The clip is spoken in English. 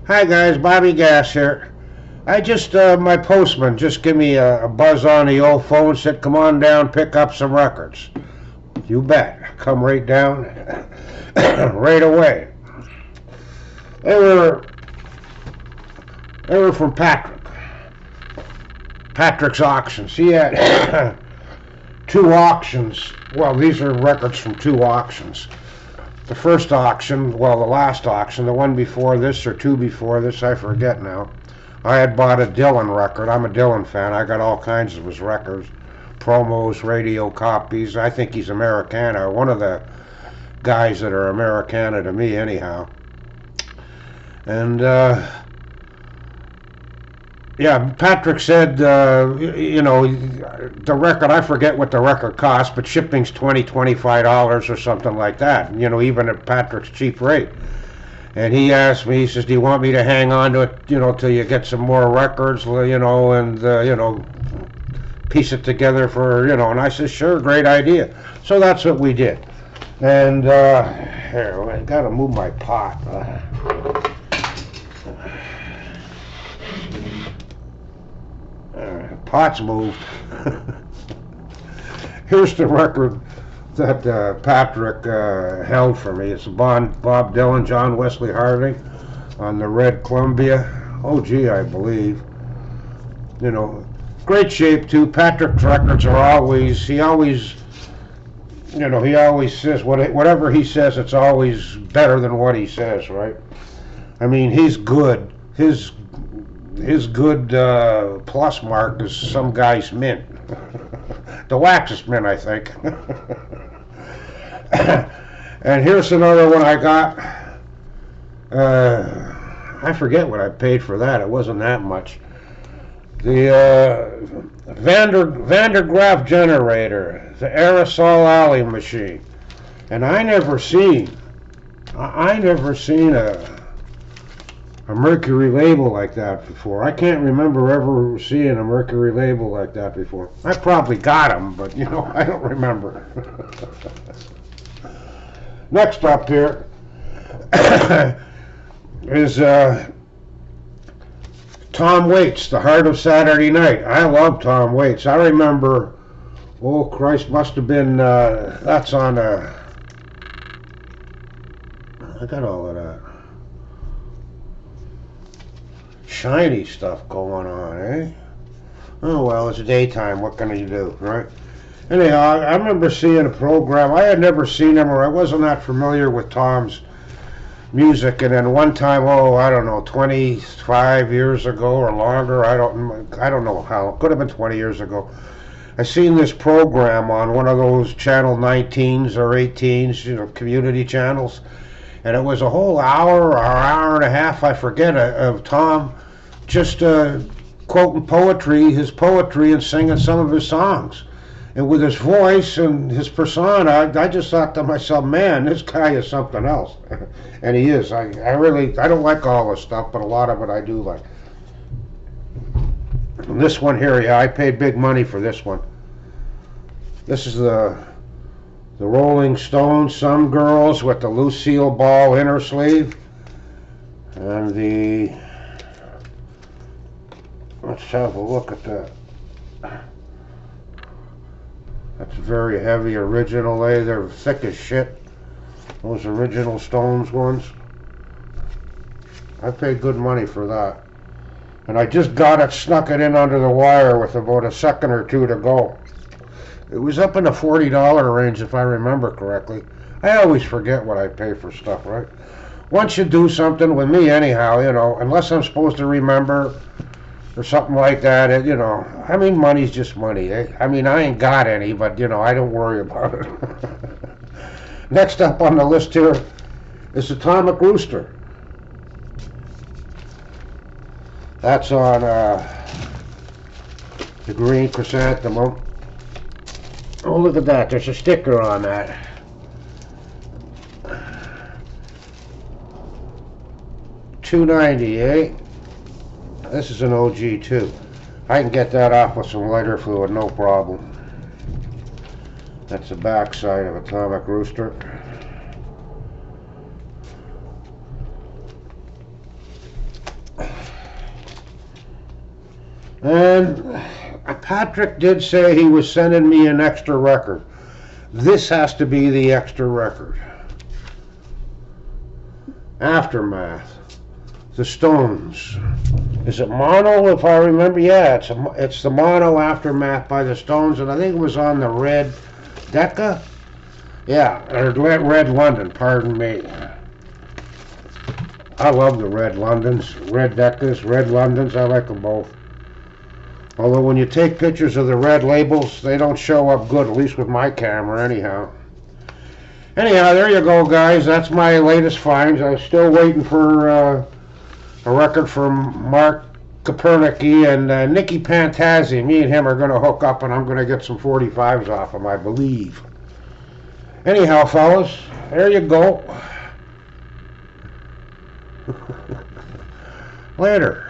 Hi guys, Bobby Gas here. I just, my postman just give me a buzz on the old phone, said come on down, pick up some records. You bet. Come right down, right away. They were, they were from Patrick's auctions. He had two auctions. Well, these are records from two auctions. The first auction, well, the last auction, the one before this or two before this, I forget now. I had bought a Dylan record. I'm a Dylan fan. I got all kinds of his records, promos, radio copies. I think he's Americana, one of the guys that are Americana to me, anyhow. And yeah, Patrick said, the record, I forget what the record cost, but shipping's $25 or something like that, even at Patrick's cheap rate. And he asked me, he says, do you want me to hang on to it, till you get some more records, and piece it together for, and I said, sure, great idea. So that's what we did. And, here, I gotta move my pot. Pot's moved. Here's the record that Patrick held for me. It's Bob Dylan, John Wesley Harding on the red Columbia. OG, I believe. Great shape too. Patrick's records are always, he always says, whatever he says, it's always better than what he says, right? I mean, he's good. His good plus mark is some guy's mint. The waxest mint, I think. And here's another one I got. I forget what I paid for that. It wasn't that much. The Van der Graaf generator, the Aerosol Alley machine. And I never seen a Mercury label like that before. I can't remember ever seeing a Mercury label like that before. I probably got them, but I don't remember. Next up here is Tom Waits, The Heart of Saturday Night. I love Tom Waits. I remember, oh Christ, must have been, that's on, I got all of that shiny stuff going on, eh? Oh well, it's daytime, what can you do, right? Anyhow, I remember seeing a program. I had never seen him, or I wasn't that familiar with Tom's music, and then one time, I don't know, 25 years ago or longer, I don't know how, it could have been 20 years ago, I seen this program on one of those channel 19s or 18s, community channels, and it was a whole hour or hour and a half, I forget, of Tom just quoting his poetry, and singing some of his songs. And with his voice and his persona, I just thought to myself, man, this guy is something else. And he is. I don't like all this stuff, but a lot of it I do like. And this one here, yeah, I paid big money for this one. This is the Rolling Stones, Some Girls, with the Lucille Ball inner sleeve. And let's have a look at that. That's very heavy original, eh? They're thick as shit. Those original Stones ones. I paid good money for that. And I just snuck it in under the wire with about a second or two to go. It was up in the $40 range, if I remember correctly. I always forget what I pay for stuff, right? Once you do something, with me anyhow, unless I'm supposed to remember or something like that, I mean, money's just money, eh? I mean, I ain't got any, but, I don't worry about it. Next up on the list here is Atomic Rooster. That's on the green chrysanthemum. Oh, look at that, there's a sticker on that. $2.90, eh? This is an OG too. I can get that off with some lighter fluid, no problem. That's the back side of Atomic Rooster. And Patrick did say he was sending me an extra record. This has to be the extra record. Aftermath. The Stones. Is it mono, if I remember? Yeah, it's the mono Aftermath by the Stones, and I think it was on the Red Decca? Yeah, or Red London, pardon me. I love the Red Londons, Red Deccas, Red Londons, I like them both. Although when you take pictures of the red labels, they don't show up good, at least with my camera anyhow. Anyhow, there you go, guys. That's my latest finds. I'm still waiting for a record from Mark Kopernicki and Nicky Pantazzi. Me and him are going to hook up, and I'm going to get some 45s off him, I believe. Anyhow, fellas, there you go. Later.